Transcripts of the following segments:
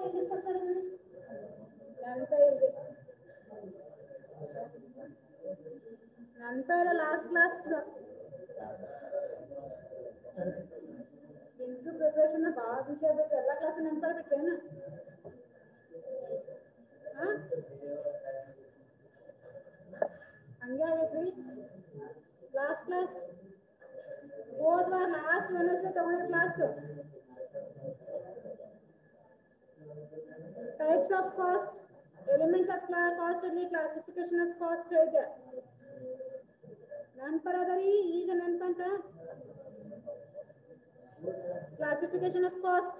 ಏನು ಡಿಸ್ಕಸ್ ಮಾಡಿದ್ವಿ ನೆನಪೇ ಇಲ್ಲ ಲಾಸ್ಟ್ ಕ್ಲಾಸ್ ಇಂಟರ್ವ್ಯೂ ಪ್ರಿಪರೇಷನ್ ಭಾಳ ಬಿಸಿ ಆಗ್ಬೇಕು ಎಲ್ಲ ಕ್ಲಾಸ್ ನೆನಪಾಗ್ಬಿಟ್ರೇನು ಹಂಗೆ ಆಗೈತ್ರಿ ಲಾಸ್ಟ್ ಕ್ಲಾಸ್ ಹೋದ್ವಾ ಲಾಸ್ಟ್ ವೆನಸ್ಡೇ ತಗೊಂಡ class types of cost elements of cost ಅಲ್ಲಿ ಕ್ಲಾಸಿಫಿಕೇಶನ್ ಆಫ್ ಕಾಸ್ಟ್ ಇದೆ ನೆನಪರದರಿ ಈಗ ನೆನಪಂತ classification of cost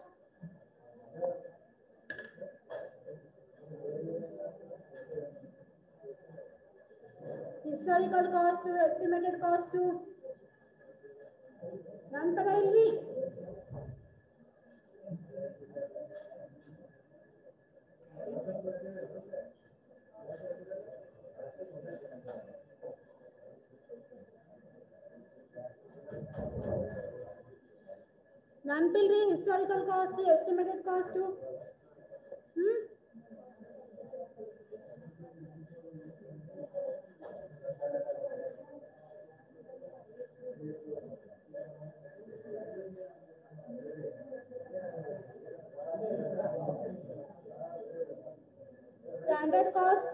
historical cost estimated cost ನಂತರ ಇಲ್ಲಿ ನೆನಪಿಲ್ರಿ historical cost estimated cost standard cost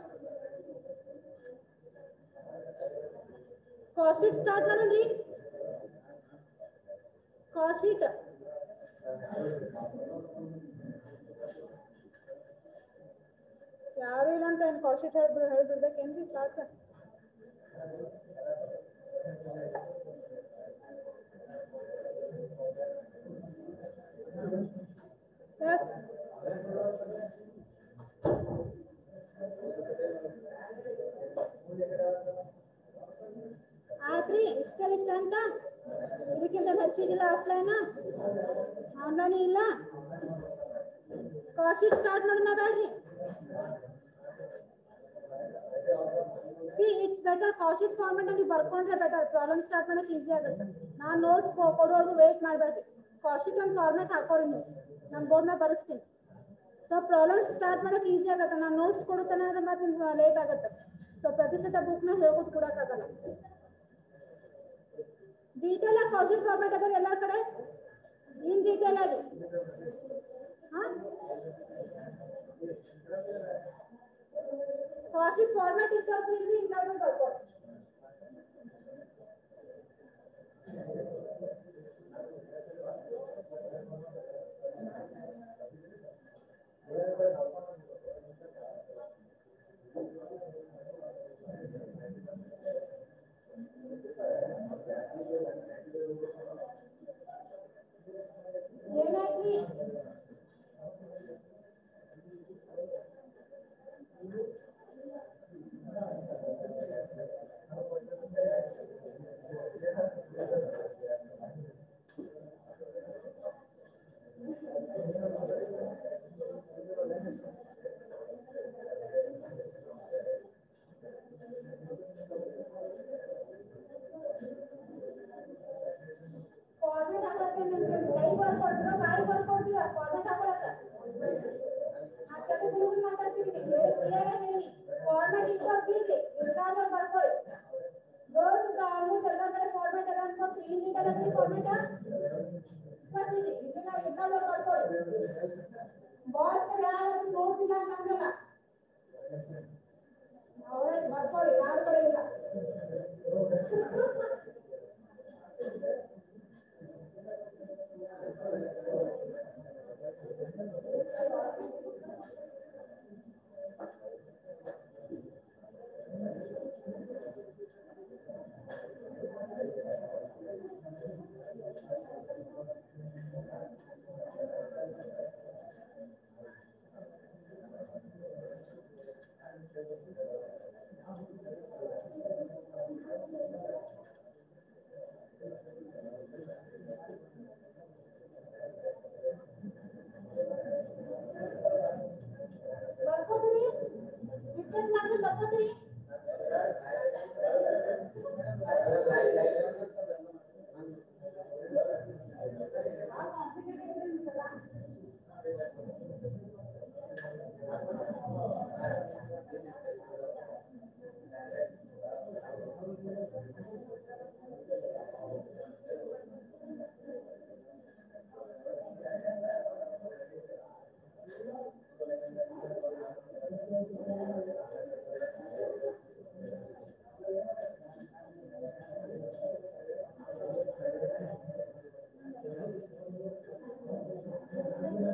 sheet start ಮಾಡಂದಿ cost sheet ಯಾರು ಇಲ್ಲ ಅಂತ ಏನು cost sheet ಹೇಳ್ಬಿಡ್ಬೇಕೇನ್ರಿ ಕ್ಲಾಸ್ yes ಆದ್ರಿ ಇಷ್ಟ ಅಂತ ಇದಕ್ಕಿಂತ ಹೆಚ್ಚಿಗಿಲ್ಲ ಆಫ್ಲೈನ್ ಆನ್ಲೈನ್ ಇಲ್ಲ ಕಾಸ್ಟ್ ಶೀಟ್ ಸ್ಟಾರ್ಟ್ ಮಾಡೋಣ ಬೇಡ್ರಿ C it's better cost sheet format ಅಲ್ಲಿ ಬರ್ಕೊಂಡ್ರೆ ಬೆಟರ್ ಪ್ರಾಬ್ಲಮ್ ಸ್ಟಾರ್ಟ್ ಮಾಡಕ್ಕೆ ಈಸಿ ಆಗುತ್ತೆ ನಾನು ನೋಟ್ಸ್ ಕೊಡೋವರೆಗೂ ವೇಟ್ ಮಾಡಬೇಡ್ರಿ ಕಾಸ್ಟ್ ಶೀಟ್ ಒಂದು ಫಾರ್ಮೆಟ್ ಹಾಕೋರಿ ನೀವು ನಾನು ಬೋರ್ಡ್ ಮೇಲೆ ಬರೆಸ್ತೀನಿ ಸೊ ಪ್ರಾಬ್ಲಮ್ ಸ್ಟಾರ್ಟ್ ಮಾಡಕ್ಕೆ ಈಸಿ ಆಗುತ್ತೆ ನಾನು ನೋಟ್ಸ್ ಕೊಡುತ್ತಾನೆ ಅಂದ್ರೆ ಮತ್ತೆ ಲೇಟ್ ಆಗುತ್ತೆ ಸೊ ಪ್ರತಿಶತ ಬುಕ್ನ ಹೇಳ್ಕೊಟ್ಟು ಕೊಡೋಕ್ಕಾಗಲ್ಲ ಡೀಟೇಲ್ ಆಗಿ ಕಾಸ್ಟ್ ಶೀಟ್ ಫಾರ್ಮೆಟ್ ಅದ ಎಲ್ಲರ ಕಡೆ ಇನ್ ಡೀಟೇಲ್ ಆಗಿ ಕಾಸ್ಟ್ ಶೀಟ್ ಫಾರ್ಮೆಟ್ ಇರ್ತದೆ ಇಂಥದ್ದು ಬರ್ಬೋದು ಏನಾಯ್ತ್ರಿ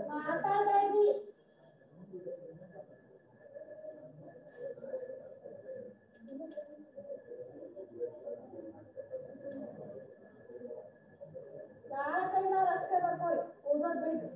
మాట్లాడండి. ಯಾರಕೈನ ರಸ್ತೆ ಬರ್ಕೊಳ್ಳಿ ಹೋಗೋದು ಬಿಟ್ಟು.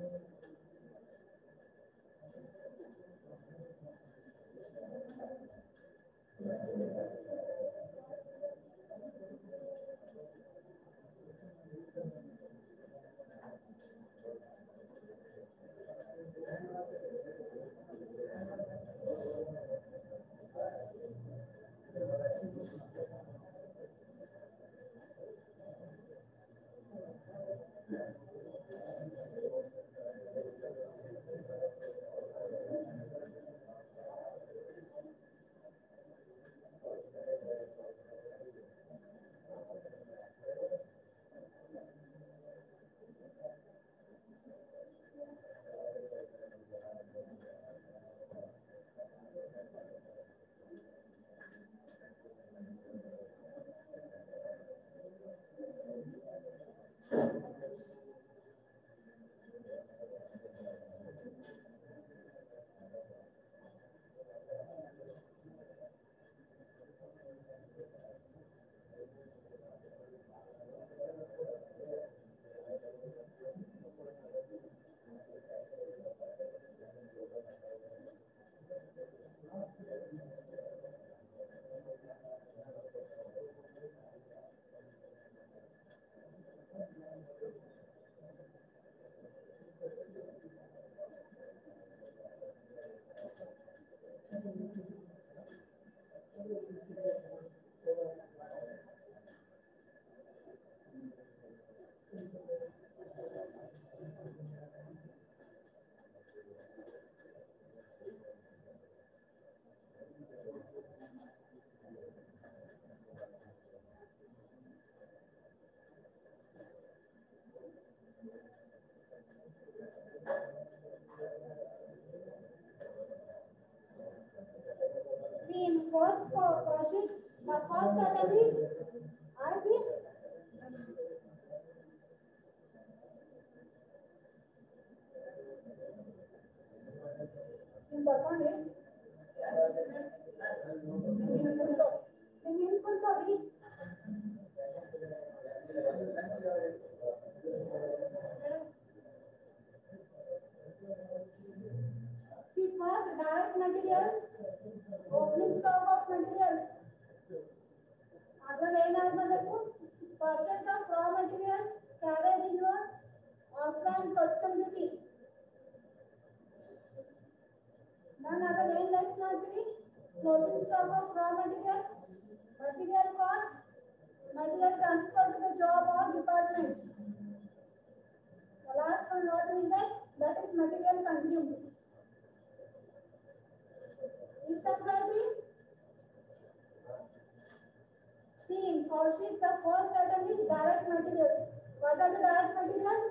In first question, the first attempt is I think in ಬರ್ಕೊಂಡ್ರಿ ನಿಮ್ ನಿಂತ್ಕೊಂಡ್ರಿ see first direct materials opening stock of materials ಅದ್ರಲ್ಲಿ ಏನಾಗಬೇಕು purchase of raw materials carriage inward offline custom duty ನಾನು ಅದ್ರಲ್ಲಿ ಏನ್ ಲೆಸ್ ಮಾಡ್ತೀವಿ closing stock of raw material material cost material transfer to the job or departments the last one what we get that is material consumed is that right see in cost sheet the first item is direct materials what are the direct materials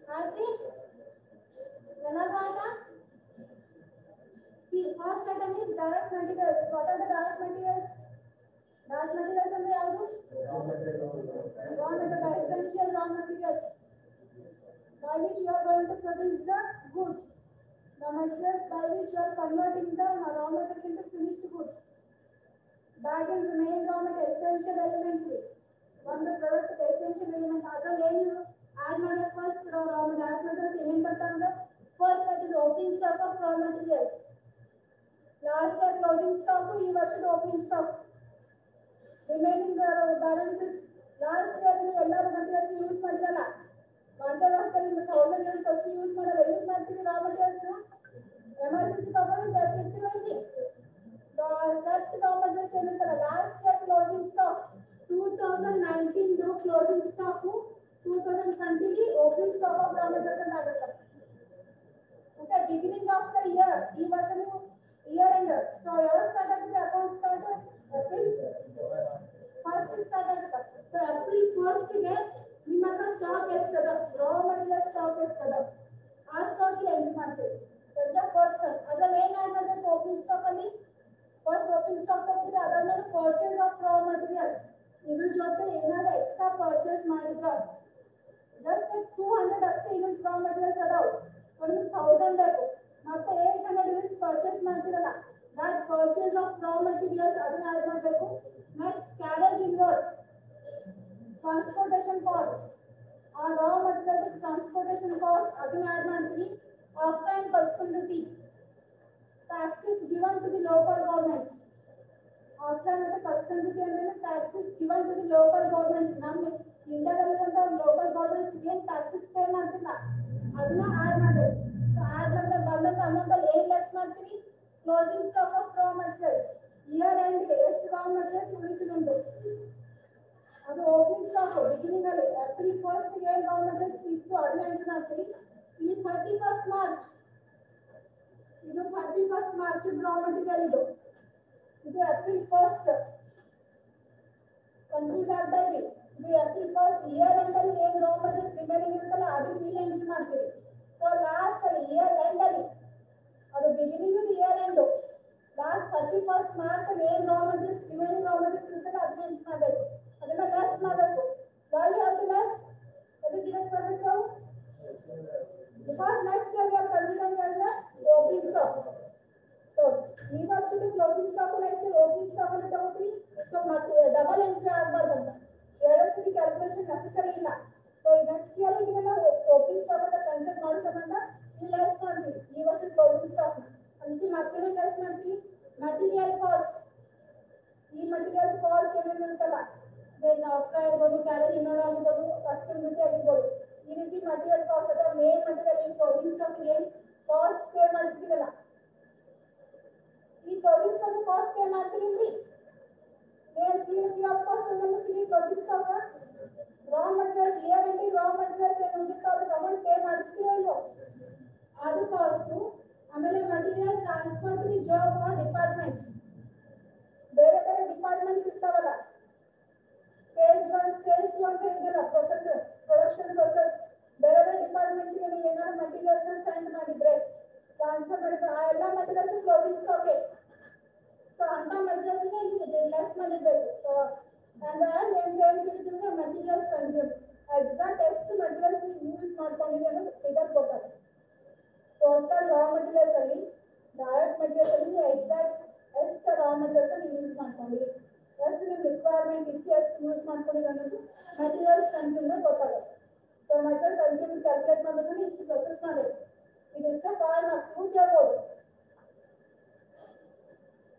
I think Renata the first item is direct materials what are the direct materials ಅಂದ್ರೆ ಯಾವುದು raw material essential raw materials by which you are going to produce the goods the materials by which you are converting the raw materials into finished goods bag and main raw material essential elements ಒಂದು product essential element ಅದ್ರಲ್ಲಿ ಏನು add ಮಾಡೋ first raw materials ಏನೇನು ಬರ್ತಾವೆ first that is opening stock of raw materials last year closing stock ಈ ವರ್ಷದ opening stock remaining balances last year ನೀವು ಎಲ್ಲರೂ ಮಟೀರಿಯಲ್ಸ್ ಯೂಸ್ ಮಾಡಿರಲ್ಲ ಒಂದೇ ವರ್ಷದಲ್ಲಿ 1000 ಯೂನಿಟ್ಸ್ ಅಷ್ಟು ಯೂಸ್ ಮಾಡಲ್ಲ ಯೂಸ್ ಮಾಡ್ತೀರಿ ರಾ ಮಟೀರಿಯಲ್ಸ್ ಎಮರ್ಜೆನ್ಸಿ ತಗೊಂಡು ತೆಗೆದಿರ್ತೀರ ಇಲ್ಲಿ ಲೆಫ್ಟ್ ರಾ ಮಟೀರಿಯಲ್ಸ್ ಏನಿರ್ತಲ್ಲ last year closing stock 2019 closing stock 2020 opening stock of raw materials ಅಂತ ಆಗುತ್ತೆ okay beginning of the year ಈ ವರ್ಷ ನೀವು ಇಯರ್ ಎಂಡ್ ಸೊ ಯಾವಾಗ ಸ್ಟಾರ್ಟ್ ಆಗುತ್ತೆ account start April first start ಆಗುತ್ತೆ ಸೊ ಏಪ್ರಿಲ್ ಫಸ್ಟ್ ಗೆ ನಿಮ್ಮ ಹತ್ರ ಸ್ಟಾಕ್ ಎಷ್ಟದ ರಾ ಮಟೀರಿಯಲ್ ಸ್ಟಾಕ್ ಎಷ್ಟದ ಆ ಸ್ಟಾಕ್ ಇಲ್ಲಿ ಎಂಟ್ರಿ ಮಾಡ್ತೀವಿ ಫಸ್ಟ್ ಅದ್ರಲ್ಲಿ ಏನ್ ಆಡ್ ಮಾಡಬೇಕು ಓಪನಿಂಗ್ ಸ್ಟಾಕ್ ಅಲ್ಲಿ ಫಸ್ಟ್ ಓಪನಿಂಗ್ ಸ್ಟಾಕ್ ತಗೊಂಡ್ರೆ ಅದಾದ್ಮೇಲೆ ಪರ್ಚೇಸ್ ಆಫ್ ರಾ ಮಟೀರಿಯಲ್ ಇದ್ರ ಜೊತೆ ಏನಾದ್ರು ಎಕ್ಸ್ಟ್ರಾ ಪರ್ಚೇಸ್ ಮಾಡಿದ್ರ ಜಸ್ಟ್ 200 ಅಷ್ಟೇ ಯೂನಿಟ್ಸ್ ರಾ ಮಟೀರಿಯಲ್ಸ್ ಅದಾವು ಒಂದು 1000 ಬೇಕು ಮತ್ತೆ 800 ಯೂನಿಟ್ಸ್ ಪರ್ಚೇಸ್ ಮಾಡ್ತಿರಲ್ಲ that purchase of raw materials ಅದನ್ನ ಆಡ್ ಮಾಡಬೇಕು next carriage inward transportation cost ಆ ರಾ ಮಟೀರಿಯಲ್ ಟ್ರಾನ್ಸ್ಪೋರ್ಟೇಷನ್ ಕಾಸ್ಟ್ ಅದನ್ನ ಆಡ್ ಮಾಡ್ತೀವಿ offline custom duty taxes given to the local governments offline ಮತ್ತು ಕಸ್ಟಮ್ ಡ್ಯೂಟಿ ಅಂದ್ರೆ taxes given to the local governments ನಮ್ಮ ಇಂಡಿಯಾದಲ್ಲಿರುವಂತ local governments ಏನು taxes pay ಮಾಡ್ತಿಲ್ಲ ಅದನ್ನ add ಮಾಡಬೇಕು ಸೊ ಆಡ್ ಮಾಡಿದ ಬಂದಂತ ಅಮೌಂಟ್ ಅಲ್ಲಿ ಏನು ಲೆಸ್ ಮಾಡ್ತೀವಿ closing stock of raw materials year end ಗೆ ಎಷ್ಟು ರಾ ಮಟೀರಿಯಲ್ಸ್ ಉಳಿತು ನಮ್ದು ಅದು ಓಪನಿಂಗ್ ಸ್ಟಾಕ್ ಬಿಗಿನಿಂಗ್ ಅಲ್ಲಿ ಏಪ್ರಿಲ್ ಫಸ್ಟ್ ಗೆ ಏನು ರಾ ಮಟೀರಿಯಲ್ಸ್ ಇತ್ತು ಅದನ್ನ ಎಂಟ್ರಿ ಮಾಡ್ತೀವಿ ಇಲ್ಲಿ 31st ಮಾರ್ಚ್ ಇದು 31st ಮಾರ್ಚ್ ರಾ ಮಟೀರಿಯಲ್ ಇದು ಏಪ್ರಿಲ್ ಫಸ್ಟ್ ಕನ್ಫ್ಯೂಸ್ ಆಗಬೇಡಿ ಇದು ಏಪ್ರಿಲ್ ಫಸ್ಟ್ ಇಯರ್ ಎಂಡ್ ಅಲ್ಲಿ ಏನು ರಾ ಮಟೀರಿಯಲ್ಸ್ ರಿಮೈನಿಂಗ್ ಇರುತ್ತಲ್ಲ ಅದು ಇಲ್ಲಿ ಎಂಟ್ರಿ ಮಾಡ್ತೀವಿ ಸೊ ಲಾಸ್ಟ್ ಅಲ್ಲಿ ಇಯರ್ ಎಂಡ್ ಅಲ್ಲಿ ಅದು beginning year end last 31st March ಅಲ್ಲಿ ಏನು ರಾ ಮಟೀರಿಯಲ್ಸ್ ರಿಮೈನಿಂಗ್ ರಾ ಮಟೀರಿಯಲ್ಸ್ ಇರುತ್ತಲ್ಲ ಅದನ್ನ ಎಂಟ್ರಿ ಮಾಡಬೇಕು ಅದನ್ನ ಲೆಸ್ ಮಾಡಬೇಕು why you have to less ಅದಕ್ಕೆ ಡಿವೈಡ್ ಮಾಡಬೇಕು ನಾವು because next year we are considering as the opening stock so ಈ ವರ್ಷದ closing stock next opening stock ಅಂತ ತಗೋತೀವಿ ಸೊ ಮತ್ತೆ ಡಬಲ್ ಎಂಟ್ರಿ ಆಗಬಾರ್ದಂತ ಎರಡು ಸತಿ ಕ್ಯಾಲ್ಕುಲೇಷನ್ ನೆಸೆಸರಿ ಇಲ್ಲ ಸೊ ನೆಕ್ಸ್ಟ್ ಇಯರ್ ಇದನ್ನ ಓಪನಿಂಗ್ ಸ್ಟಾಕ್ ಅಂತ ಕನ್ಸಿಡರ್ ಮಾಡೋ ಸಂಬಂಧ ಇಲ್ಲಿ ಲೆಸ್ ಮಾಡ್ತೀವಿ ಈ ವರ್ಷದ ಕ್ಲೋಸಿಂಗ್ ಸ್ಟಾಕ್ ಅದಕ್ಕೆ ಮತ್ತೆ ಲೆಸ್ ಮಾಡ್ತೀವಿ ಮಟೀರಿಯಲ್ ಕಾಸ್ಟ್ ಈ ಮಟೀರಿಯಲ್ ಕಾಸ್ಟ್ ಏನೇನು ಇರುತ್ತಲ್ಲ ದೆನ್ ಆಫ್ಟರ್ ಆಗಿರ್ಬೋದು ಕ್ಯಾರೇಜ್ ಇನ್ವರ್ಡ್ ಆಗಿರ್ಬೋದು ಕಸ್ಟಮ್ ಡ್ಯೂಟಿ ಆಗಿರ್ಬೋದು ಈ ರೀತಿ ಮಟೀರಿಯಲ್ ಕಾಸ್ಟ್ ಅಥವಾ ಮೇನ್ ಮಟೀರಿಯಲ್ ಈ ಕ್ಲೋಸಿಂಗ್ ಸ್ಟಾಕ್ ಏನು ಕಾಸ್ಟ್ ಪೇ ಮಾಡ್ತೀವಲ್ಲ ಈ ಕ್ಲೋಸಿಂಗ್ ಸ್ಟಾಕ್ ಕಾಸ್ಟ್ ಪೇ ಮಾಡ್ತೀವಿ ಮೇನ್ ಫ್ರೀ ಆಫ್ ಕಾಸ್ಟ್ ಅನ್ನೋದು ಫ್ರೀ ಕ್ಲೋಸಿಂಗ್ ಸ್ಟಾಕ್ ರಾ ಮಟೀರಿಯಲ್ಸ್ ಇಯರ್ ಎಂಡ್ ರಾ ಮಟೀರಿಯಲ್ಸ್ ಏನು ಉಳಿದಿರ್ತೋ ಅದಕ್ಕೆ ಅಮೌಂಟ್ ಪೇ ಮಾಡ್ತೀವೋ ಇಲ್ವೋ ಅದು ಕಾಸ್ಟ್ ಆಮೇಲೆ material transfer to the job or departments ಬೇರೆ ಬೇರೆ ಡಿಪಾರ್ಟ್ಮೆಂಟ್ಸ್ ಇರ್ತಾವಲ್ಲ ಸ್ಟೇಜ್ 1 ಸ್ಟೇಜ್ 2 ಅಂತ ಇದೆಯಲ್ಲ ಪ್ರೊಸೆಸ್ ಪ್ರೊಡಕ್ಷನ್ ಪ್ರೊಸೆಸ್ ಬೇರೆ ಬೇರೆ ಡಿಪಾರ್ಟ್ಮೆಂಟ್ಸ್ ಗೆ ನೀವು ಏನಾದ್ರು ಮಟೀರಿಯಲ್ಸ್ ಸೆಂಡ್ ಮಾಡಿದ್ರೆ ಟ್ರಾನ್ಸ್ಫರ್ ಮಾಡಿದ್ರೆ ಆ ಎಲ್ಲ ಮಟೀರಿಯಲ್ಸ್ ಕ್ಲೋಸಿಂಗ್ ಸ್ಟಾಕ್ ಸೊ ಅಂತ ಮಟೀರಿಯಲ್ಸ್ ಗೆ ಇಲ್ಲಿ ಲೆಸ್ ಮಾಡಿರ್ಬೇಕು ಸೊ ಅಂಡ್ ಏನು ಹೇಳ್ತಿದ್ರೆ ಮಟೀರಿಯಲ್ಸ್ ಕನ್ಸ್ಯೂಮ್ ಎಕ್ಸಾಕ್ಟ್ ಎಷ್ಟು ಮಟೀರಿಯಲ್ಸ್ ನೀವು ಯೂಸ್ ಮಾಡ್ಕೊಂಡಿದ್ದೀರಿ ಅನ್ನೋದು ಫಿಗರ್ ಕೊಡ್ತಾರೆ ಟೋಟಲ್ ರಾ ಮಟೀರಿಯಲ್ಸ್ ಅಲ್ಲಿ ಡೈರೆಕ್ಟ್ ಮಟೀರಿಯಲ್ಸ್ ಅಲ್ಲಿ ಎಕ್ಸಾಕ್ಟ್ ಎಷ್ಟು ರಾ ಮಟೀರಿಯಲ್ಸ್ ನೀವು ಯೂಸ್ ಮಾಡ್ಕೊಂಡಿದ್ದೀರಿ ಎಷ್ಟು ನಿಮ್ಮ ರಿಕ್ವೈರ್ಮೆಂಟ್ ಇತ್ತು ಎಷ್ಟು ಯೂಸ್ ಮಾಡ್ಕೊಂಡಿದ್ದೀರಿ ಅನ್ನೋದು ಮಟೀರಿಯಲ್ಸ್ ಕನ್ಸ್ಯೂಮ್ ಗೊತ್ತಾಗುತ್ತೆ ಸೊ ಮಟೀರಿಯಲ್ ಕನ್ಸ್ಯೂಮ್ ಕ್ಯಾಲ್ಕುಲೇಟ್ ಮಾಡಬೇಕಂದ್ರೆ ಇಷ್ಟು ಪ್ರೊಸೆಸ್ ಮಾಡಬೇಕು ಇದಿಷ್ಟ ಕಾಲ್ ಮಾರ್ಕ್ಸ್ ಕೇಳ್ಬೋದು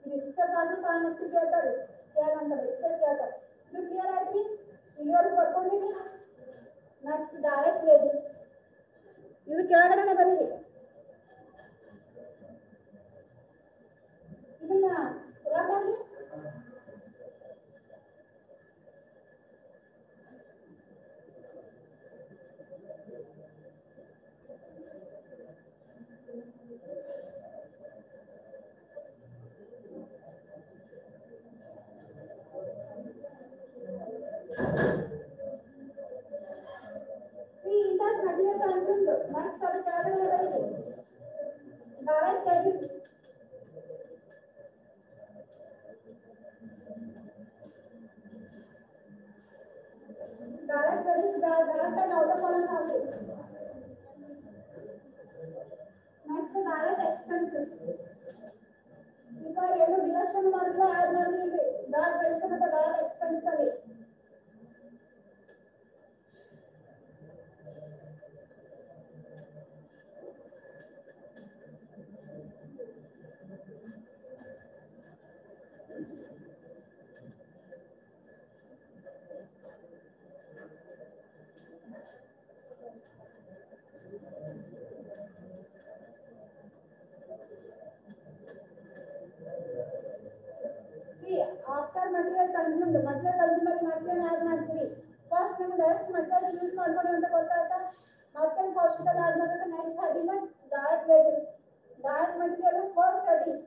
ಇದಿಷ್ಟ ಕಾಲ್ ಮಾರ್ಕ್ಸ್ ಕೇಳ್ತಾರೆ ಕೇಳಂತಾರೆ ಇಷ್ಟೇ ಕೇಳ್ತಾರೆ ಇದು ಕ್ಲಿಯರ್ ಆಗಿ ಇಲ್ಲಿವರೆಗೂ ಬರ್ಕೊಂಡಿದ್ದೀನಿ ನೆಕ್ಸ್ಟ್ ಡೈರೆಕ್ಟ್ ವೇಜಸ್ ಇದು ಕೆಳಗಡೆನೆ ಬರೀರಿ ಇದನ್ನ ಪುರಾ ಮಾಡಿ next ಅದು ಕೆಳಗಡೆ ಬರೀರಿ direct wages direct wages direct and outer column hockey next direct expenses ಈಗ ಏನು ಡಿಡಕ್ಷನ್ ಮಾಡಿದ್ರೆ ಆಡ್ ಮಾಡಿದ್ವಿ ಡೈರೆಕ್ಟ್ ವೆಜಸ್ ಮತ್ತೆ ಡೈರೆಕ್ಟ್ ಎಕ್ಸ್ಪೆನ್ಸ್ ಅಲ್ಲಿ after material consumed ಮತ್ತೆ ಆಡ್ ಮಾಡ್ತೀವಿ ಫಸ್ಟ್ ನಿಮ್ಗೆ ಎಷ್ಟು ಮೆಟೀರಿಯಲ್ ಯೂಸ್ ಮಾಡ್ಬೋದು ಅಂತ ಗೊತ್ತಾಯ್ತಾ ಮತ್ತೆ ಕಾಸ್ಟಿಕಲ್ ಆಡ್ ಮಾಡಿದ್ರೆ next heading direct wages direct material first heading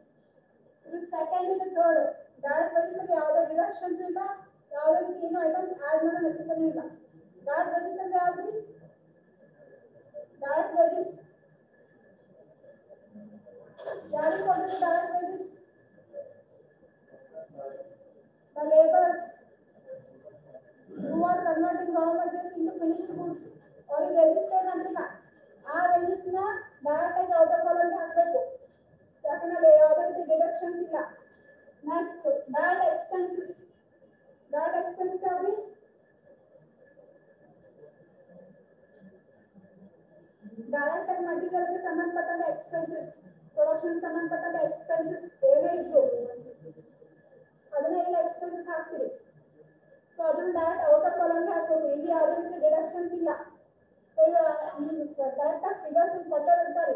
ಇದು ಸೆಕೆಂಡ್ ಇದು ಥರ್ಡ್ ಡೈರೆಕ್ಟ್ ವೇಜಸ್ ಅಲ್ಲಿ ಯಾವುದೇ ಡಿಡಕ್ಷನ್ಸ್ ಇಲ್ಲ ಯಾವುದೇ ಏನು ಐಟಮ್ಸ್ ಆಡ್ ಮಾಡೋ ನೆಸೆಸರಿ ಇಲ್ಲ ಡೈರೆಕ್ಟ್ ವೇಜಸ್ ಅಂದ್ರೆ ಯಾವ್ದು ಡೈರೆಕ್ಟ್ ವೇಜಸ್ ಯಾರಿಗೆ ಕೊಡ್ತಾರೆ direct wages the laborers who are converting raw materials into finished goods or register ಅಂತಿಲ್ಲ ಆ ವೇಜಸ್ ನ ಡೈರೆಕ್ಟ್ ಆಗಿ ಔಟರ್ ಕಾಲಮ್ ಹಾಕಬೇಕು ಯಾಕಂದ್ರೆ ಯಾವುದೇ ರೀತಿ ಡಿಡಕ್ಷನ್ಸ್ ಇಲ್ಲ ನೆಕ್ಸ್ಟ್ ಡೈರೆಕ್ಟ್ ಎಕ್ಸ್ಪೆನ್ಸಸ್ ಯಾವ್ದು ಡೈರೆಕ್ಟ್ ಆಗಿ ಮಟೀರಿಯಲ್ ಗೆ ಸಂಬಂಧಪಟ್ಟ ಎಕ್ಸ್ಪೆನ್ಸಸ್ ಪ್ರೊಡಕ್ಷನ್ ಸಂಬಂಧಪಟ್ಟ ಎಕ್ಸ್ಪೆನ್ಸಸ್ ಏನೇ ಇದ್ರು ಅದನ್ನ ಎಲ್ಲ ಎಕ್ಸ್ಪೆನ್ಸಸ್ ಹಾಕ್ತೀರಿ ಸೊ ಅದನ್ನ ಡೈರೆಕ್ಟ್ ಔಟರ್ ಕಾಲಮ್ ಹಾಕಬೇಕು ಇಲ್ಲಿ ಯಾವುದೇ ರೀತಿ ಡಿಡಕ್ಷನ್ಸ್ ಇಲ್ಲ ಸೊ ಡೈರೆಕ್ಟ್ ಆಗಿ ಫಿಗರ್ಸ್ ಕೊಟ್ಟಿರ್ತಾರೆ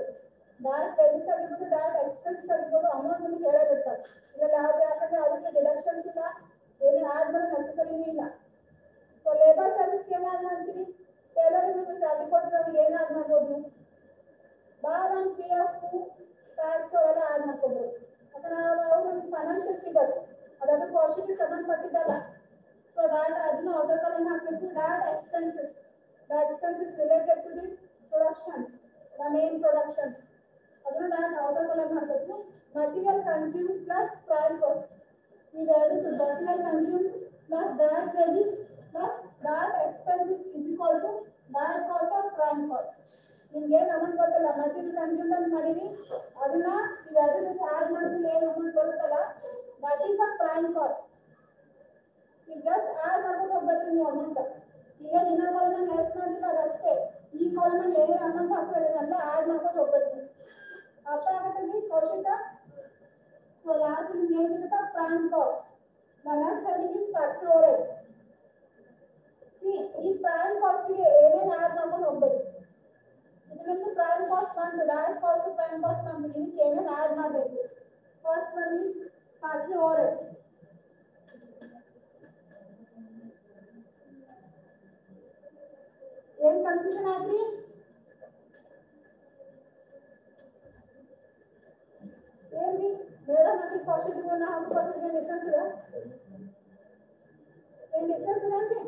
ಡೈರೆಕ್ಟ್ ವೇಜಸ್ ಆಗಿರ್ಬೋದು ಡೈರೆಕ್ಟ್ ಎಕ್ಸ್ಪೆನ್ಸಸ್ ಆಗಿರ್ಬೋದು ಅಮೌಂಟ್ ನಿಮ್ಗೆ ಹೇಳಿರ್ತಾರೆ ಇದರಲ್ಲಿ ಯಾಕಂದ್ರೆ ಯಾವುದೇ ಡಿಡಕ್ಷನ್ಸ್ ಇಲ್ಲ ಏನು ಆಡ್ ಮಾಡೋ ನೆಸೆಸರಿನೂ ಇಲ್ಲ ಸೊ ಲೇಬರ್ ಸರ್ವಿಸ್ಗೆ ಏನು ಆಡ್ ಮಾಡ್ತೀವಿ ಟೈಲರ್ ನಿಮಗೆ ಸ್ಯಾಲರಿ ಕೊಟ್ಟರೆ ಅವ್ರಿಗೆ ಏನು ಆಡ್ ಮಾಡ್ಬೋದು bar on P F tax ಅವೆಲ್ಲ ಆಡ್ ಮಾಡ್ಕೋಬಹುದು ಯಾಕಂದ್ರೆ ಅವರು ಫೈನಾನ್ಷಿಯಲ್ ಫಿಗರ್ಸ್ ಅದಾದ್ರೂ ಕಾಸ್ಟಿಗೆ ಸಂಬಂಧಪಟ್ಟಿದ್ದಲ್ಲ ಸೊ ಡೈರೆಕ್ಟ್ ಅದನ್ನ ಔಟರ್ ಕಾಲಮ್ ಹಾಕಬೇಕು direct expenses the expenses related to the productions the main productions ಅದನ್ನ ಡೈರೆಕ್ಟ್ ಔಟರ್ ಕಾಲಮ್ ಹಾಕಬೇಕು material consume plus prime cost ಇವೆರಡು material consume plus direct wages plus direct expenses is equal to direct cost of prime cost ನಿಮ್ಗೆ ಏನು amount ಬರ್ತಲ್ಲ material consume ಅಂತ ಮಾಡಿರಿ ಅದನ್ನ ಇವೆರಡು ಜೊತೆ ಆಡ್ ಮಾಡಿದ್ರೆ ಏನು ಅಮೌಂಟ್ ಬರುತ್ತಲ್ಲ that is a prime cost you just add ಮಾಡೋದು ಹೋಗ್ಬೇಕು ನೀವು ಅಮೌಂಟ್ ಈಗ ನಿನ್ನ ಕಾಲಮ್ ಲೆಸ್ ಮಾಡಿದ್ರೆ ಅಷ್ಟೇ ಈ ಕಾಲಮ್ ಅಲ್ಲಿ ಏನೇ ಅಮೌಂಟ್ ಹಾಕ್ತಾರೆ ಅದನ್ನೆಲ್ಲ ಆಡ್ ಮಾಡ್ಕೊಂಡು ಹೋಗ್ಬೇಕು ಅರ್ಥ ಆಗುತ್ತೆ ಕೌಶಿಕ ಸೊ ಲಾಸ್ಟ್ ನಿಮ್ಗೆ ಏನು ಸಿಗುತ್ತಾ prime cost the next heading is factory overhead ಈ ಪ್ರೈಮ್ ಕಾಸ್ಟ್ ಗೆ ಏನೇನು ಆಡ್ ಮಾಡ್ಕೊಂಡು ಹೋಗ್ಬೇಕು ಇದು ನಿಮ್ದು ಪ್ರೈಮ್ ಕಾಸ್ಟ್ ಬಂತು ಡೈರೆಕ್ಟ್ ಕಾಸ್ಟ್ ಪ್ರೈಮ್ ಕಾಸ್ಟ್ ಬಂತು ಇದಕ್ಕೆ ಏನೇನು ಆಡ್ ಮಾಡಬೇಕು first one is factory overhead ಏನು ಕನ್ಫ್ಯೂಷನ್ ಆಯ್ತು ಏನ್ರಿ ಮೇಡಮ್ ಅಲ್ಲಿ ಕಾಸ್ಟ್ ಗೆ ನಾವು ಕಾಸ್ಟ್ ಡಿಫರೆನ್ಸ್ ಇದೆ ಏನು ಡಿಫರೆನ್ಸ್ ಇದೆ ಅಂದ್ರೆ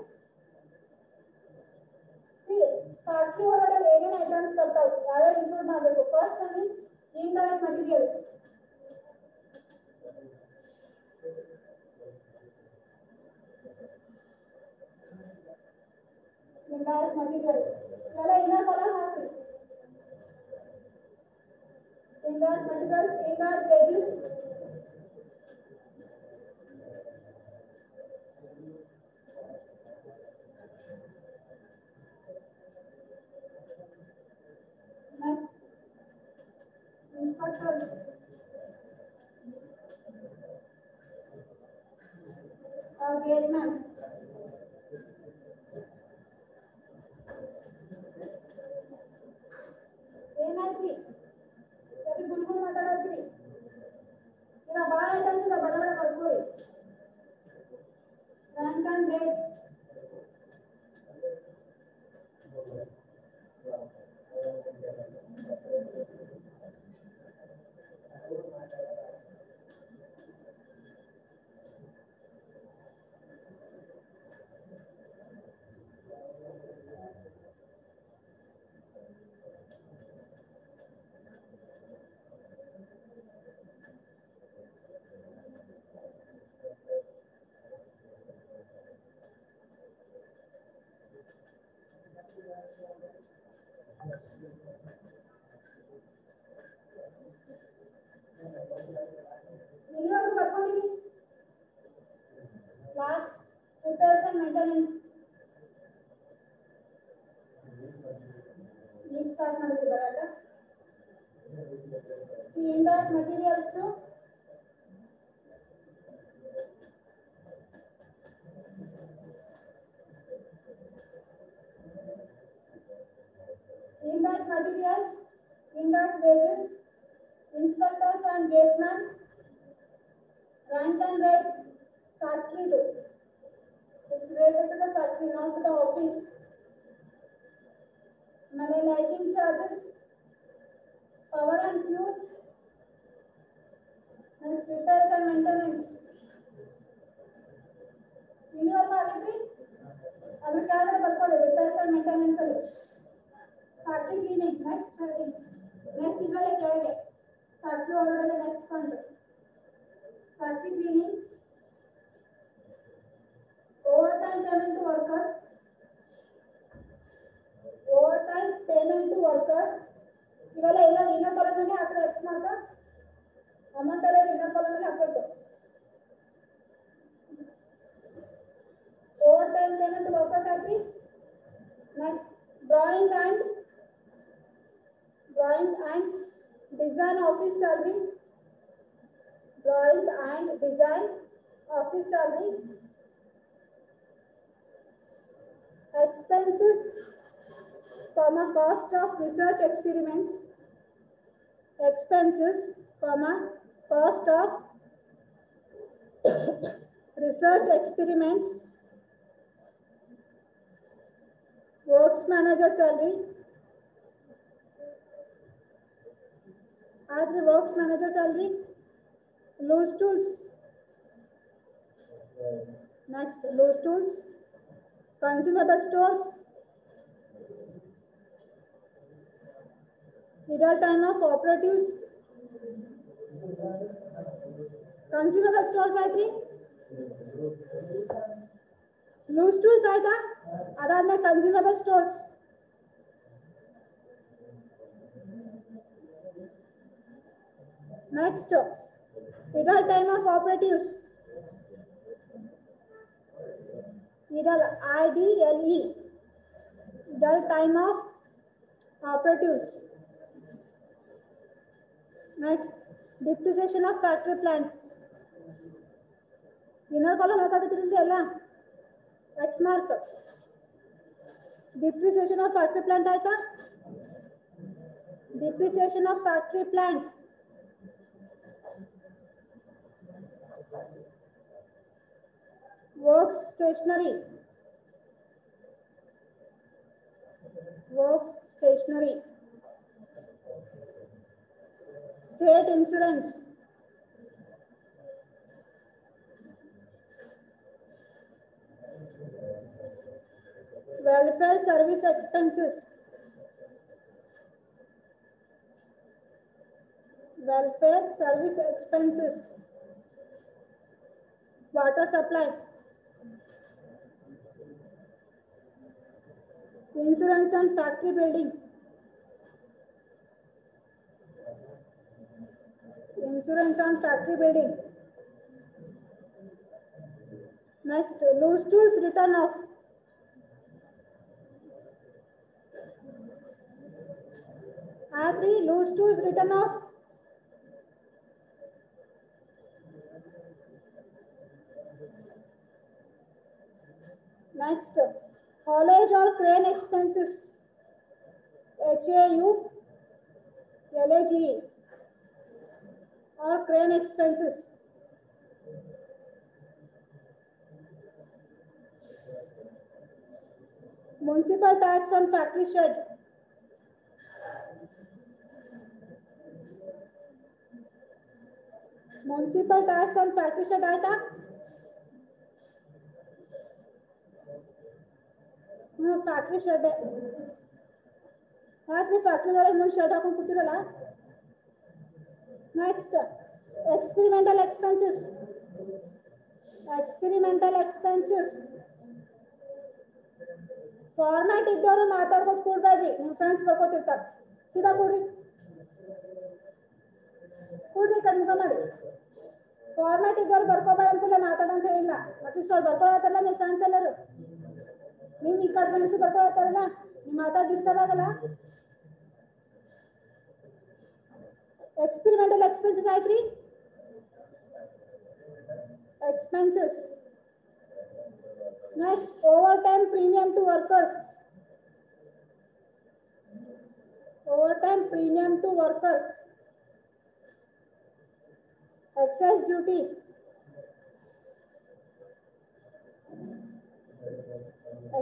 ಫ್ಯಾಕ್ಟರಿ overhead ಅಲ್ಲಿ ಏನೇನು ಐಟಮ್ಸ್ ಬರ್ತಾವೆ ಯಾವ್ಯಾವ ಇನ್ಕ್ಲೂಡ್ ಮಾಡಬೇಕು first one is indirect materials indirect materials ಎಲ್ಲ inner column hockey indirect materials indirect wages next inspectors or gateman ಏನಾಯ್ತ್ರಿ ಸರಿ ಗುಲ್ಗುಲ್ ಮಾತಾಡತ್ರಿ ಈಗ ಭಾಳ ಐಟಮ್ಸ್ ಇದೆ ಬಡ ಬಡ ಬರ್ಕೊಳ್ಳಿ ರ್ಯಾಂಕ್ ಅಂಡ್ ರೇಟ್ಸ್ ಇಲ್ಲಿವರೆಗೂ ಬರ್ಕೊಂಡಿರಿ ಲಾಸ್ಟ್ ರಿಪೇರ್ಸ್ ಅಂಡ್ ಮೇಂಟೆನೆನ್ಸ್ ಈಗ ಸ್ಟಾರ್ಟ್ ಮಾಡಿದ್ವಿ ಬರಾಕ indirect materials indirect materials indirect wages inspectors and gateman rank and rates factory though. It's related to the factory, not to the office. Money lighting charges, power and fuel, and repairs and maintenance. Clear quality? अगर क्या करें बच्चों repairs and maintenance है. Factory cleaning, next heading. Next is like क्या है? Factory order the next fund. Factory cleaning. Overtime payment to workers. Overtime payment to workers. ಇವೆಲ್ಲ ಎಲ್ಲ inner ಕಾಲಮ್ಗೆ ಹಾಕ್ರೆ X mark amount ಎಲ್ಲ ಇನ್ನರ್ ಕಾಲಮ್ಗೆ ಹಾಕಬೇಕು. Overtime payment to workers happy. Next, drawing and design office salary. Drawing and design office salary. Expenses, comma, cost of research experiments. Expenses, comma, cost of research experiments. Works manager salary. Add the works manager salary. Loose tools. Next, loose tools. Consumable stores. Idle time of operatives. Consumable stores I think. Loose tools ಆಯ್ತಾ ಅದಾದ್ಮೇಲೆ consumable stores. Next, idle time of operatives. Idle, IDLE. Idle time of operatives. Next, depreciation of factory plant. Inner column ಹಾಕಕತ್ತಿರಲ್ಲ X mark. Depreciation of factory plant ಆಯ್ತಾ depreciation of factory plant. Works stationery. Works stationery. State insurance. Welfare service expenses. Welfare service expenses. Water supply. Insurance and factory building. Insurance and factory building. Next, loose tools written off. R3, loose tools written off. Next, haulage or crane expenses. HAU, LAGE or crane expenses. Municipal tax on factory shed. Municipal tax on factory shed ಆಯ್ತಾ factory shed ಯಾಕ್ರಿ ಫ್ಯಾಕ್ಟ್ರಿದವ್ರು ಇನ್ನೊಂದು shed ಹಾಕೊಂಡು ಕೂತಿರಲ್ಲ. Next, experimental expenses. Experimental expenses format ಇದ್ದವರು ಮಾತಾಡ್ಬೋದು ಕೂಡ್ಬೇಡ್ರಿ, ನಿಮ್ಮ friends ಬರ್ಕೋತಿರ್ತಾರೆ. ಸೀದಾ ಕೂಡ್ರಿ ಕಡಿಮೆ ಮಾಡಿ. ಫಾರ್ಮ್ಯಾಟ್ ಇದ್ದವ್ರು ಬರ್ಕೋಬೇಡ ಅನ್ಕೂಲ ಮಾತಾಡಂತ ಹೇಳಿಲ್ಲ. ಅಟ್ಲೀಸ್ಟ್ ಅವ್ರು ಬರ್ಕೊಳತ್ತಾರಲ್ಲ ನಿಮ್ಮ ಫ್ರೆಂಡ್ಸ್ ಎಲ್ಲರೂ, ನೀವು ಈ ಕಡೆ ಫ್ರೆಂಡ್ಸ್ ಬರ್ಕೊಳತ್ತಾರಲ್ಲ, ನೀವು ಮಾತಾಡಿ ಡಿಸ್ಟರ್ಬ್ ಆಗಲ್ಲ. ಎಕ್ಸ್ಪೆರಿಮೆಂಟಲ್ ಎಕ್ಸ್ಪೆನ್ಸಸ್ ಆಯ್ತ್ರಿ. Expenses. Next, overtime premium to workers. Overtime premium to workers. Excess duty.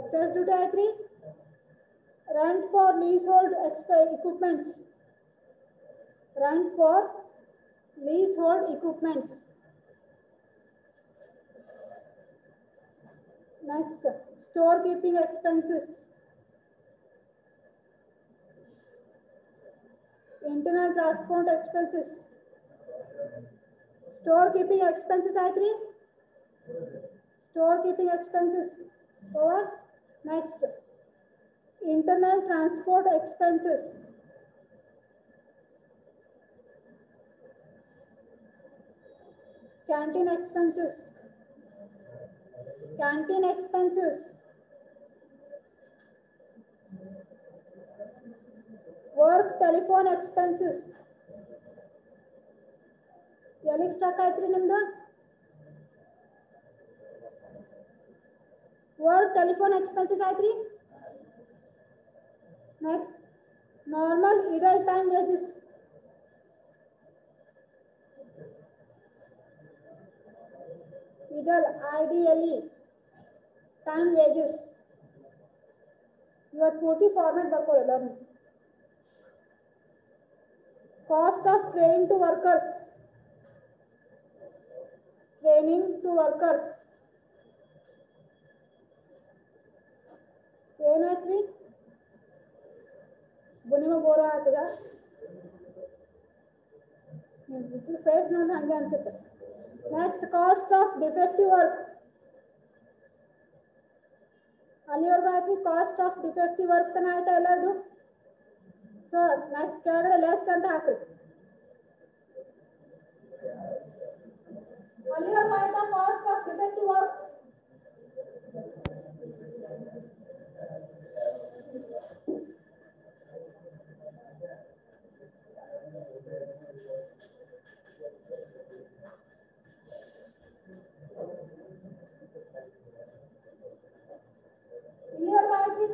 Excess duty I3. Rent for leasehold equipments. Rent for leasehold equipments. Next, storekeeping expenses. Internal transport expenses. Storekeeping expenses I3. Storekeeping expenses over. Next, internal transport expenses. Canteen expenses. Canteen expenses. Work telephone expenses. ಎಲ್ಲಿಗೆ stock ಆಯ್ತ್ರಿ ನಿಮ್ದು? Work telephone expenses ಆಯ್ತ್ರಿ. Next, normal idle time wages. Idle IDLE time wages. Your purti format ಬರ್ಕೊಳ್ಳಲ್ಲ. Cost of training to workers. Training to workers. ಏನಾಯ್ತ್ರಿ? ನಿಮಗೆ ಬೋರ ಆಗ್ತದ? Face ನೋಡಿ ಹಂಗೆ ಅನ್ಸುತ್ತೆ. Next, cost of defective work. ಅಲ್ಲಿವರೆಗೂ ಆಯ್ತು. ಕಾಸ್ಟ್ ಆಫ್ ಡಿಫೆಕ್ಟಿವ್ ವರ್ಕ್ ತನ ಆಯ್ತಾ ಎಲ್ಲರದು? ಸೊ ನೆಕ್ಸ್ಟ್ ಕೆಳಗಡೆ ಲೆಸ್ ಅಂತ ಹಾಕ್ರಿ. ಅಲ್ಲಿವರೆಗೂ ಆಯ್ತಾ cost of defective works?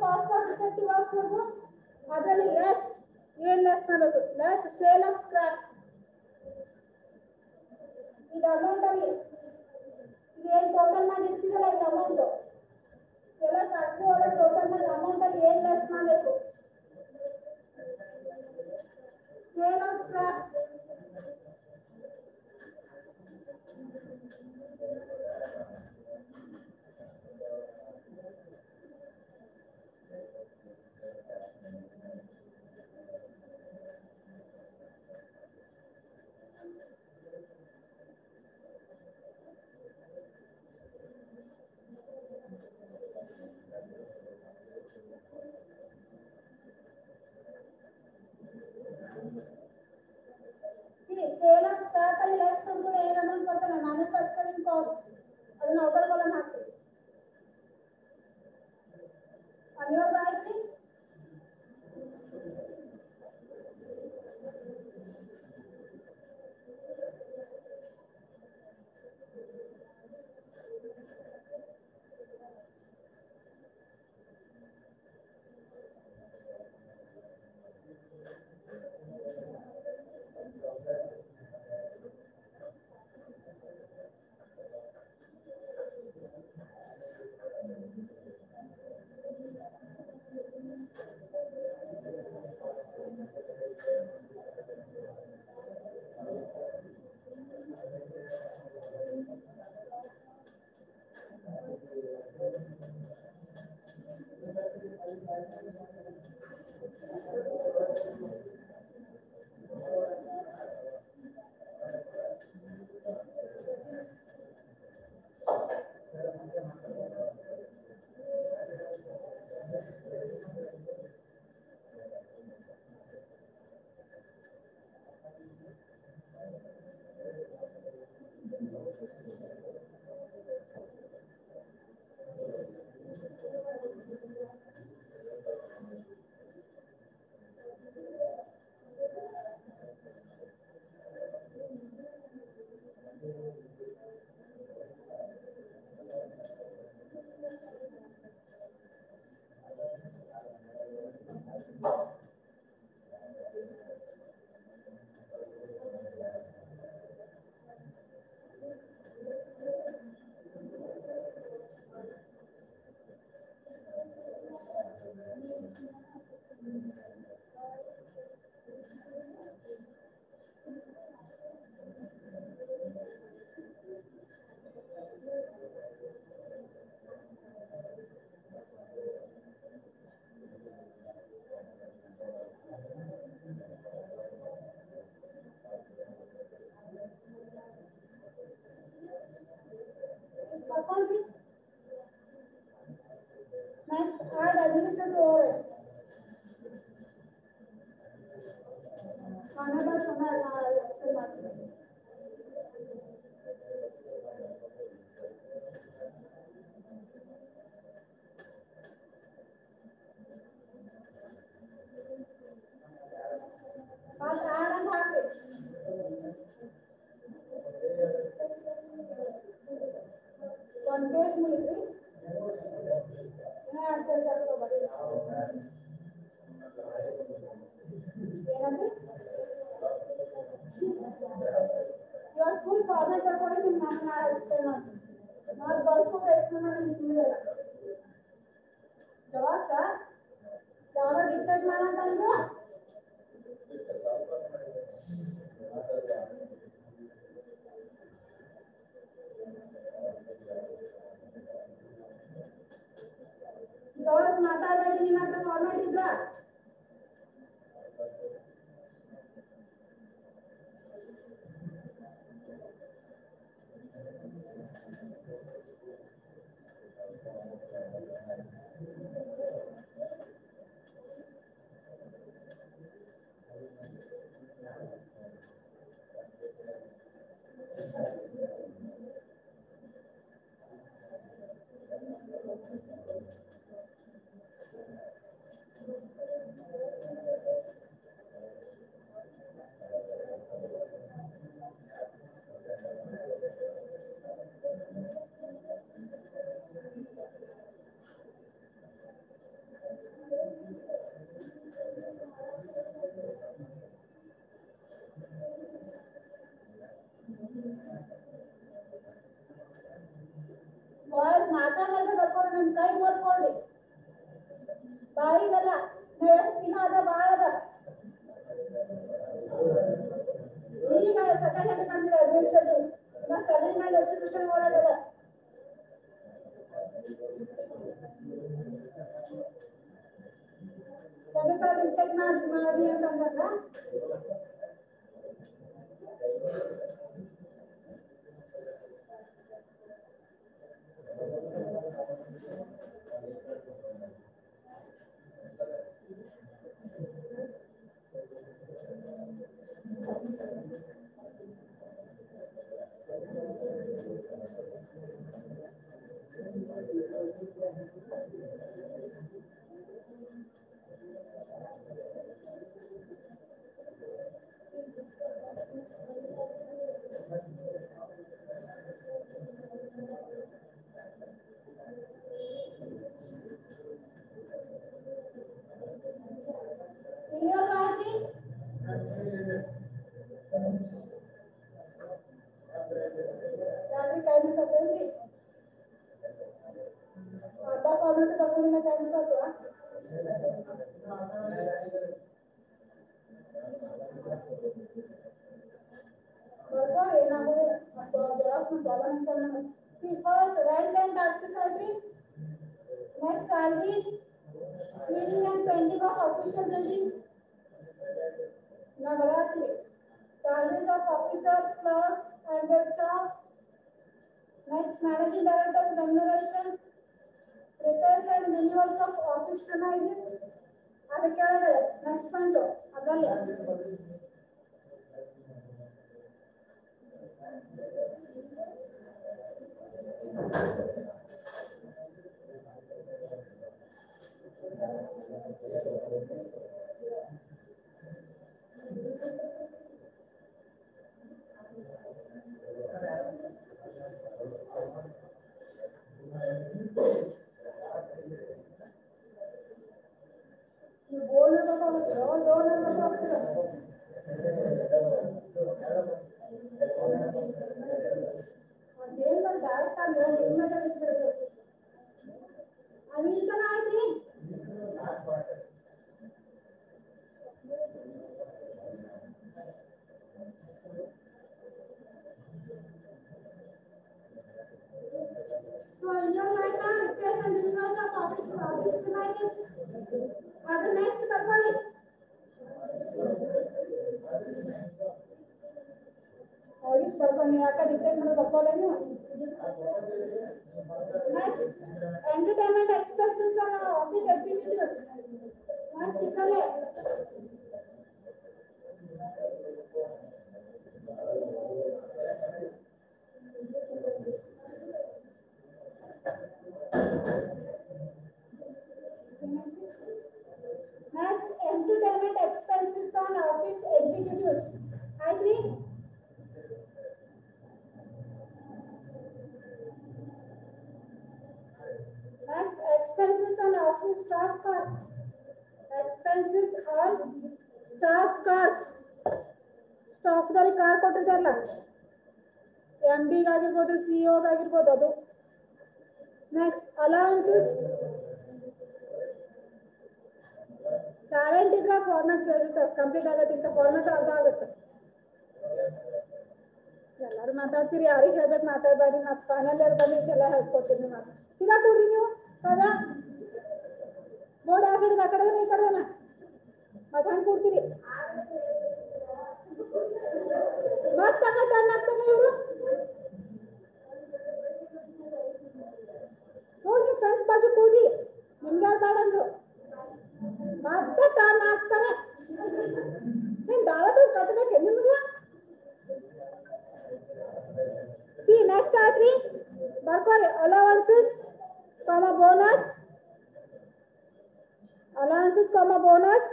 Cost of defective works ವರ್ಗು ಅದರಲ್ಲಿ ಲೆಸ್ ಏನ್ ಲೆಸ್ ಮಾಡಬೇಕು? Less sale of scrap. ಇದು ಅಮೌಂಟ್ ಅಲ್ಲಿ ಏನು ಟೋಟಲ್ ಮಾಡಿ ಇರ್ತೀರಲ್ಲ, ಇದು ಅಮೌಂಟ್ ಎಲ್ಲ ಫ್ಯಾಕ್ಟ್ರಿ ಅವರ ಟೋಟಲ್ ಮಾಡಿ ಅಮೌಂಟ್ ಅಲ್ಲಿ ಏನ್ ಲೆಸ್ ಮಾಡಬೇಕು? Sale of scrap. Sale of stock ಅಲ್ಲಿ ಲೆಸ್ ಕಂಪನಿ ಏನು ಅಮೌಂಟ್ ಕೊಡ್ತಾನೆ? Manufacturing cost. ಅದನ್ನ ಔಟರ್ ಕಾಲಮ್ ಹಾಕ್ತೀವಿ. ಅಲ್ಲಿವರೆಗೂ ಆಯ್ತು. related to overhead. Another but add and have it. One page military. Your full format recording in mathematics not also experiment in जवाब sir जवाब discuss माना ತಂದು ದೋಸ್ ಮಾತಾಡಬೇಡಿ ನಿಮ್ಮ ಹತ್ರ ಫಾರ್ಮ್ಯಾಟ್ ಇದ್ರಾ ಬಾಯ್ಸ್ ಮಾತಾಡಲ್ಲ ಬರ್ಕೊಂಡು ನನ್ನ ಕೈ ಓದ್ಕೊಳ್ಳಿ ಬಾಯಿಗಲ್ಲ ನಯಸ್ಕಿನ ಅದ ಬಾಳ ಅದ ಈಗ ಸೆಕೆಂಡ್ ಹ್ಯಾಂಡ್ ಬಂದಿದೆ ಅಡ್ಮಿನಿಸ್ಟ್ರೇಟಿವ್ ಇನ್ನ ಸೆಲ್ಲಿಂಗ್ ಅಂಡ್ ಡಿಸ್ಟ್ರಿಬ್ಯೂಷನ್ ಓಡಾಡದ ಕೆಮಿಕಲ್ ಇಂಟೆಕ್ ಮಾಡಿ ಅಂತ ಅಂದಾಗ first rent and taxes next salaries cleaning and painting of official building Navaratri salaries of officers clerks and their staff next managing directors remuneration repairs and renewals of office premises ಅದಕ್ಕೆ next point ಅದಲ್ಲ So in your mind now, replace and renewals of office premises. The next purpose. Office purpose में आकर detail में बता लेंगे. Next, entertainment expenses on office executives. ಆಮೇಲೆ next entertainment expenses on office executives. I agree. Next, expenses on office staff costs. Expenses on staff costs. Staff dari car ಕೊಟ್ಟಿದ್ದಾರಲ್ಲ, MD ಆಗಿರ್ಬೋದು, CEO ಆಗಿರ್ಬೋದು ಅದು. Next, allowances. Silent ಇದ್ರೆ format complete ಆಗತ್ತೆ, ಇಂಥ format ಅರ್ಧ ಆಗುತ್ತೆ. ಎಲ್ಲರೂ ಮಾತಾಡ್ತೀರಿ, ಯಾರಿಗೆ ಹೇಳ್ಬೇಕು ಮಾತಾಡ್ಬೇಡಿ. ಮತ್ತೆ ಫೈನಲ್ ಇಯರ್ ಬಂದು ಇದೆಲ್ಲ ಹೇಳ್ಕೊಡ್ತೀನಿ. ಮಾತು ಸಿಗಾ ಕೊಡ್ರಿ ನೀವು. ಹೌದಾ? ಬೋರ್ಡ್ ಆ ಸೈಡ್ ಆ ಕಡೆ ಈ ಕಡೆನ ಮತ್ತೆ ಹಂಗೆ ಕೊಡ್ತೀರಿ. ಮತ್ತೆ ಟರ್ನ್ ಆಗ್ತಾನೆ ಇವರು. ನೋಡಿ ಫ್ರೆಂಡ್ಸ್ ಬಾಜು ಕೂಡಿ ನಿಮ್ಗೆ ಯಾರು ಬೇಡ ಅಂದ್ರು ಮತ್ತೆ ಟರ್ನ್ ಆಗ್ತಾನೆ. ನೀನ್ ದಾಳದ ಕಟ್ಟಬೇಕೆ ನಿಮ್ಗೆ? ಸಿ ನೆಕ್ಸ್ಟ್ ಆತ್ರಿ ಬರ್ಕೋರಿ. ಅಲೋವೆನ್ಸಸ್ ಕಾಮ bonus, allowances comma bonus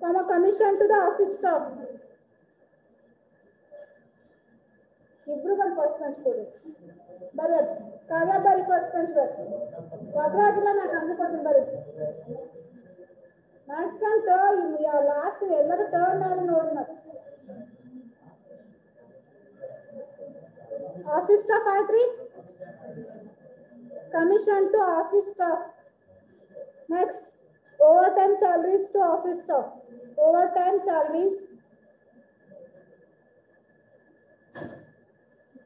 comma commission to the office staff. ಇಬ್ರು ಬಂದು ಫಸ್ಟ್ ಬೆಂಚ್ ಕೊಡಿ. ಬರೀ ಅದು ಕಾವ್ಯ ಬರೀ ಫಸ್ಟ್ ಬೆಂಚ್ ಬರ್ರಿ. ಒಬ್ಬರೇ ಆಗಿಲ್ಲ, ನಾನು ಕಂಡು ಕೊಡ್ತೀನಿ ಬರೀ. ನೆಕ್ಸ್ಟ್ ಟರ್ನ್ ಲಾಸ್ಟ್ ಎಲ್ಲರೂ ಟರ್ನ್ ಆದ್ರೆ ನೋಡಿ. ಮತ್ತೆ ಆಫೀಸ್ ಸ್ಟಾಫ್ ಆಯ್ತ್ರಿ. Commission to office staff. Next overtime salaries to office staff. Overtime salaries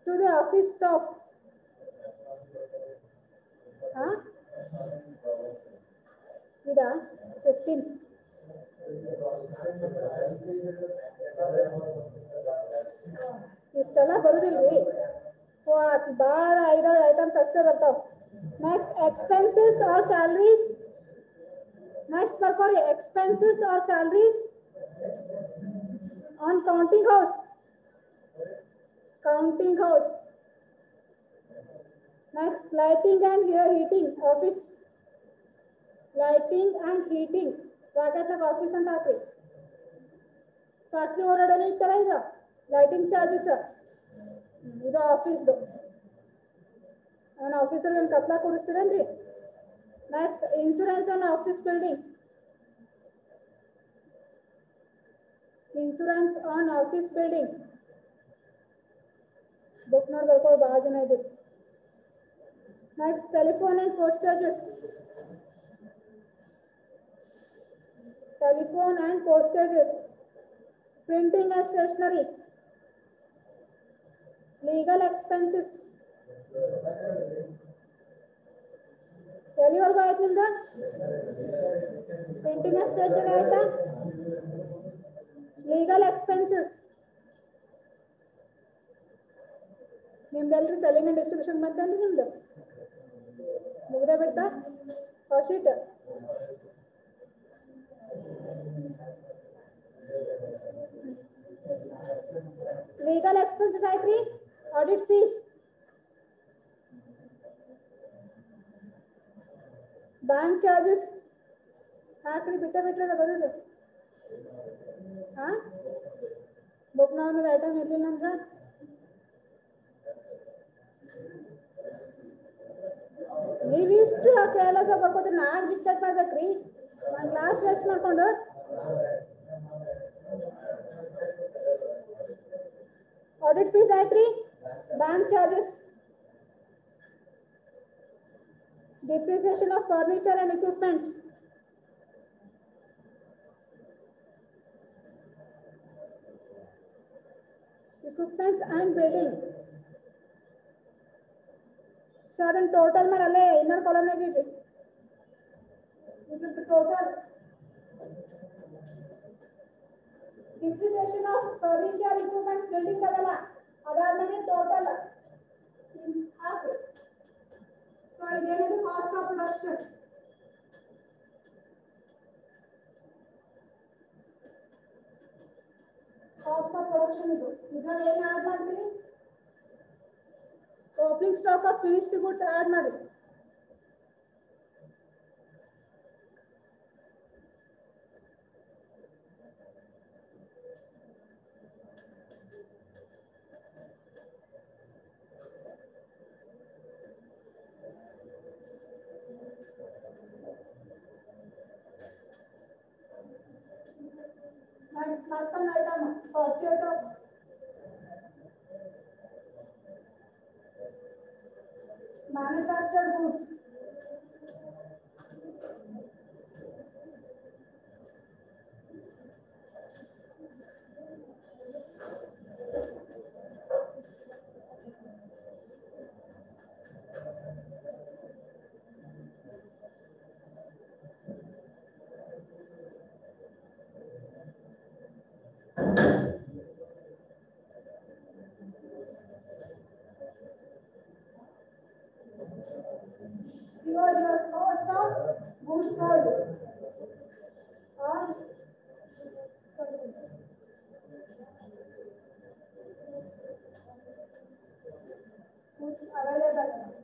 to the office staff. Huh? Ida 15. ಇಷ್ಟೆಲ್ಲ ಬರುದಿಲ್ರಿ. ಭಾಳ 5 ಐಟಮ್ಸ್ ಅಷ್ಟೇ ಬರ್ತಾವ. Next expenses or salaries. Next ಬರ್ಕೋರಿ expenses or salaries on counting house. Counting house. Next lighting and heating office. Lighting and heating bracket ನಾಗ office ಅಂತ ಹಾಕ್ರಿ. Factory ಹೊರಗಡೆ ಇತ್ತಲ್ಲ ಇದು ಲೈಟಿಂಗ್ ಚಾರ್ಜಸ್, ಇದು ಆಫೀಸ್ದು. ನಾನು ಆಫೀಸಲ್ಲಿ ಒಂದು ಕತ್ಲ ಕೊಡಿಸ್ತೀರೇನ್ರಿ? Next, insurance on office building. Insurance on office building. Book note ಬರ್ಕೋ, ಭಾಳ ಜನ ಇದೆ. Next, telephone and postages. Telephone and postages. Printing and stationery. Legal expenses. ಎಲ್ಲಿವರೆಗೂ ಆಯ್ತು ನಿಮ್ದು? ಪ್ರಿಂಟಿಂಗ್ ಅಂಡ್ ಸ್ಟೇಷನರಿ ಆಯ್ತಾ? ಲೀಗಲ್ ಎಕ್ಸ್ಪೆನ್ಸಸ್ ನಿಮ್ದೆಲ್ರಿ ಸೆಲ್ಲಿಂಗ್ ಅಂಡ್ ಡಿಸ್ಟ್ರಿಬ್ಯೂಷನ್ ಬಂತಂದ್ರಿ ನಿಮ್ದು ಮುಗ್ದೇ ಬಿಡ್ತಾ ಶೀಟ್. ಲೀಗಲ್ ಎಕ್ಸ್ಪೆನ್ಸಸ್ ಆಯ್ತ್ರಿ. ಆಡಿಟ್ ಫೀಸ್, ಬ್ಯಾಂಕ್ ಚಾರ್ಜಸ್ ಹಾಕ್ರಿ. ಬಿಟ್ರಲ್ಲ ಬರೋದು. ಹಾ ಬುಕ್ ನಾವು ಐಟಮ್ ಇರ್ಲಿಲ್ಲ ಅಂದ್ರೆ ನೀವಿಷ್ಟು ಕೇರ್ಲೆಸ್ ಆಗಿ ಬರ್ಕೋತೀರಿ. ನಾನು ಡಿಸ್ಕಟ್ ಮಾಡ್ಬೇಕ್ರಿ, ನಾನು ಕ್ಲಾಸ್ ವೇಸ್ಟ್ ಮಾಡ್ಕೊಂಡು. ಆಡಿಟ್ ಫೀಸ್ ಆಯ್ತ್ರಿ. Bank charges, depreciation of furniture and equipments, and building. So ಅದನ್ನ ಟೋಟಲ್ ಮಾಡಿ ಅಲ್ಲೇ ಇನ್ನರ್ ಕಾಲಮ್ ನಾಗ ಇಡ್ರಿ. ಇದು total depreciation of furniture, equipments, building ಅದಲ್ಲ, ಅದಾದ್ಮೇಲೆ ಟೋಟಲ್ ಹಾಕ್ರಿ. So ಇದೇನಿದೆ ಕಾಸ್ಟ್ ಆಫ್ ಪ್ರೊಡಕ್ಷನ್. ನಾನು ಏನು ಆಡ್ ಮಾಡ್ತೀನಿ opening stock of finished goods add ಮಾಡಿ Second item, purchase of manufactured goods. Your cost of goods sold or goods available.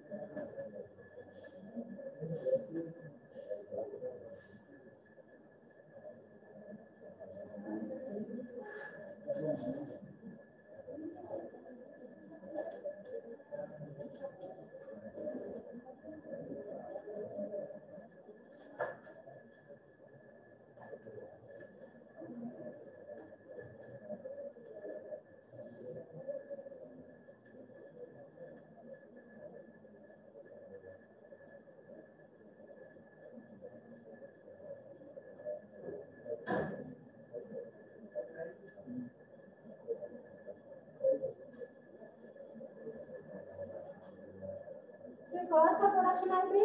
The cost of production entry.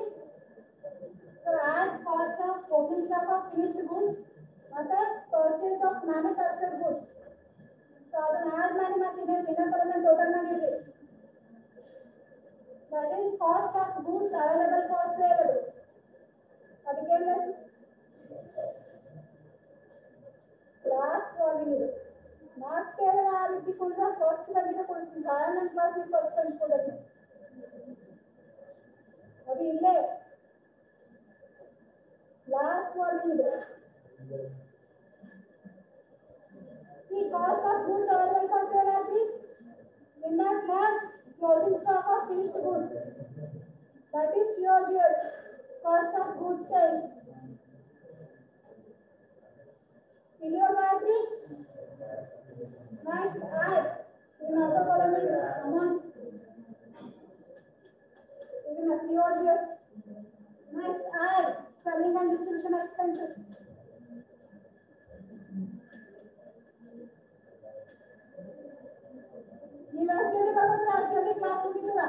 So add cost of opening stock of finished goods ಮತ್ತೆ purchase of manufactured goods. So ಅದನ್ನ add ಮಾಡಿ ಮತ್ತೆ ಇನ್ನೊಂದು column total ಮಾಡಿಡ್ರಿ. That is cost of goods available for sale. ಅದಕ್ಕೆ ಏನು last volume ಇದೆ ಮತ್ತೆ ಆ ರೀತಿ ಕೊಡ್ರೆ ಫಸ್ಟ್ ಬಂದಿದೆ ಕೊಡ್ತೀನಿ ಗಾಯನ ಕ್ಲಾಸ್ ಫಸ್ಟ್ ಹಂಚ್ಕೊಡೋದು ಅದು ಇಲ್ಲೇ ಲಾಸ್ಟ್ ವಾಲ್ಯೂಮ್ ಇದೆ ಈ cost of goods available for sale agri in that class closing stock of finished goods that is COGS cost of goods sold clear agri nice add in auto column amount even a COGS nice add selling and distribution expenses ನೀವು ಅಷ್ಟೇ ಬರೋದು ಅಷ್ಟೇ class ಮುಗಿದಿಲ್ಲ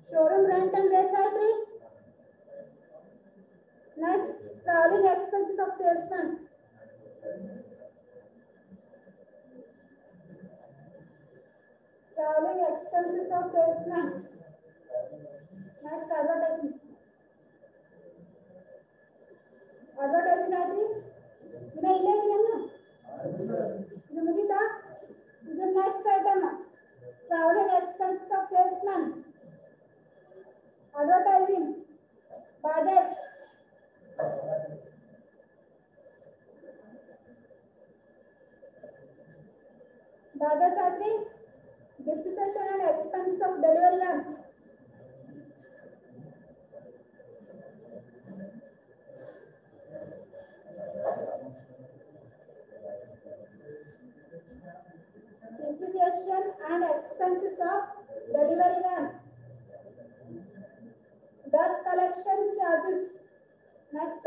showroom rent and rates ಆಯ್ತ್ರಿ next traveling expenses of salesman traveling expenses of salesman next advertising ಆಯ್ತ್ರಿ ಇನ್ನ ಇಲ್ಲೇ ಇದೆಯಾ ಇದು ಮುಗಿತಾ? ಇದು next item travelling expenses of salesman, advertising, bad debts, are depreciation and expenses of delivery van, depreciation and expenses of delivery van, debt collection charges. Next,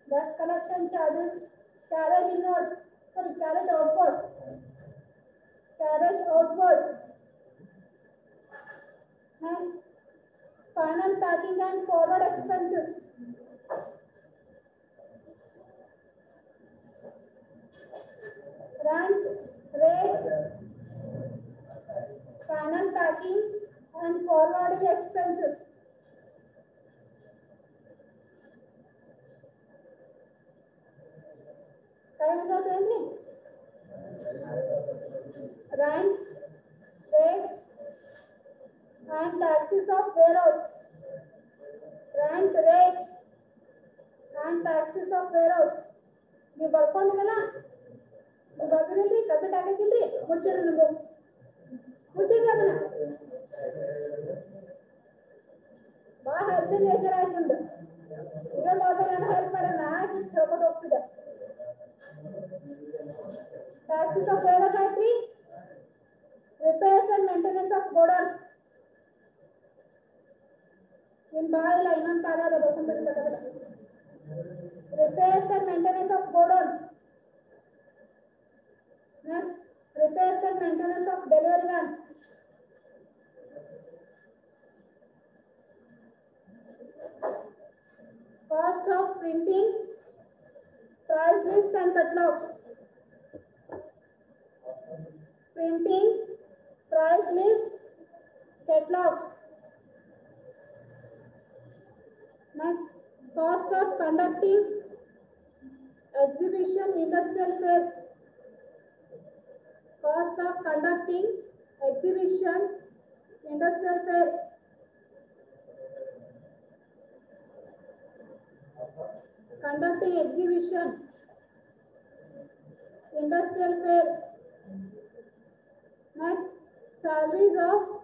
debt collection charges, carriage inward, sorry, carriage outward, carriage outward. Next, final packing and forward expenses, rent, rates, final packing and forwarding expenses. Rent, rates, and taxes of warehouse. Rent, rates, and taxes of warehouse. ನೀವು ಬರ್ಕೊಂಡಿರಲ್ಲ, ನೀವು ಬರ್ದಿರಲ್ರಿ, ಕಬ್ಬೆಟ್ ಹಾಕೈತಿಲ್ರಿ, ಮುಚ್ಚಿಡ್ರಿ ನೀವು, ಮುಚ್ಚಿಡ್ರಿ ಅದನ್ನ. ಭಾಳ helping nature ಆಯ್ತು ನಿಮ್ದು. ಇದ್ರಲ್ಲಿ ಹೋದಾಗ ನಾನು ಹೆಲ್ಪ್ ಮಾಡೋಣ ಇಷ್ಟು ಹೇಳ್ಕೊಂಡು ಹೋಗ್ತಿದ್ದೆ. Taxes of warehouse ಆಯ್ತ್ರಿ, repairs and maintenance of godown. in ಬಾಯಿಲ್ಲ ಇನ್ನೊಂದು ಪಾದ ಅದ ಬರ್ಕೊಂಡ್ಬಿಡ್ಬೇಕಾಗಲ್ಲ. repairs and maintenance of godown. Next, repairs and maintenance of delivery van. Cost of printing, price list and catalogs. Printing, price list, catalogs. Next, cost of conducting exhibition, industrial fairs. Cost of conducting exhibition, industrial fairs. Conducting exhibition, industrial fairs. Next, salaries of